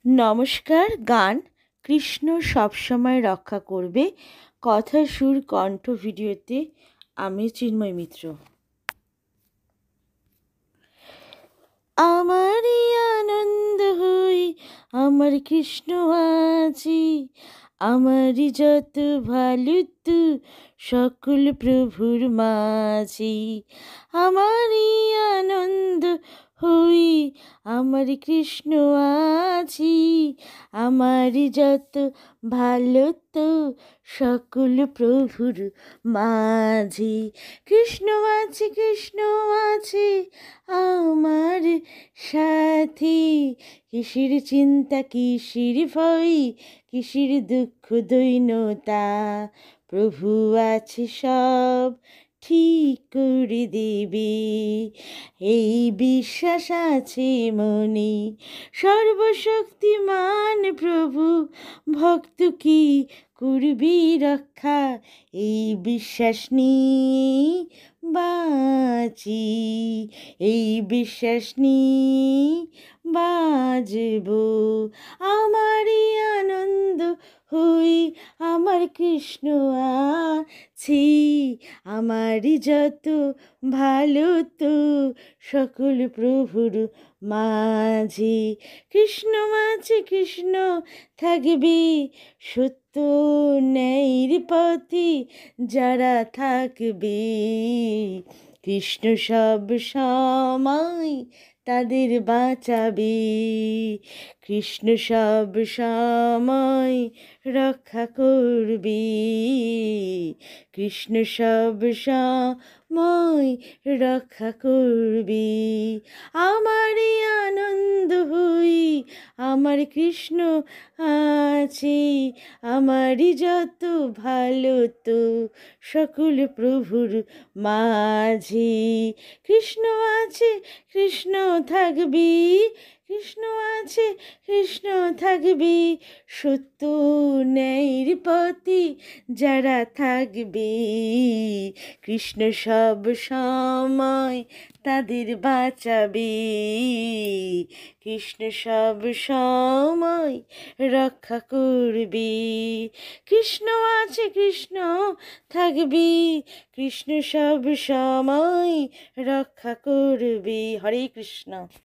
নমস্কার। গান কৃষ্ণ সবসময় রক্ষা করবে কথা সুর কণ্ঠ ভিডিওতে আমি চিন্ময় মিত্র। আমারই আনন্দ হই আমার কৃষ্ণ আজি, আমারই যত ভালো তু সকল প্রভুর মাঝি। আমারই আনন্দ হই আমার কৃষ্ণ আজি, আমারই যত ভালো তো সকল প্রভুর মাঝি। কৃষ্ণ আছে কৃষ্ণ আছে আমার সাথী, কিসের চিন্তা কিসের ভয় কিসের দুঃখ দৈন্যতা, প্রভু আছে সব ঠিক করে দেবে এই বিশ্বাস আছে মনে। সর্বশক্তিমান প্রভু ভক্ত কি করবি রক্ষা, এই বিশ্বাস নিয়ে বাঁচি, এই বিশ্বাস নিয়ে বাজব। আমারই আনন্দ হই আমার কৃষ্ণ আছি, আমারই যত ভালো তো সকল প্রভুর মাঝে। কৃষ্ণ আছে কৃষ্ণ থাকবে সত্য ন্যায়ের পথে যারা থাকবে, কৃষ্ণ সব সময় তাদের বাঁচাবে, কৃষ্ণ সব সময় রক্ষা করবে, কৃষ্ণ সব সময় রক্ষা করবে। আমারই আনন্দ হই আমার কৃষ্ণ আছে, আমারই যত ভালো তো সকল প্রভুর মাঝে। কৃষ্ণ আছে কৃষ্ণ থাকবি, কৃষ্ণ আছে কৃষ্ণ থাকবি সত্য ন্যায়ের পথে যারা থাকবে, কৃষ্ণ সব সময় তাদের বাঁচাবে, কৃষ্ণ সব সময় রক্ষা করবে। কৃষ্ণ আছে কৃষ্ণ থাকবি, কৃষ্ণ সব সময় রক্ষা করবে। হরে কৃষ্ণ।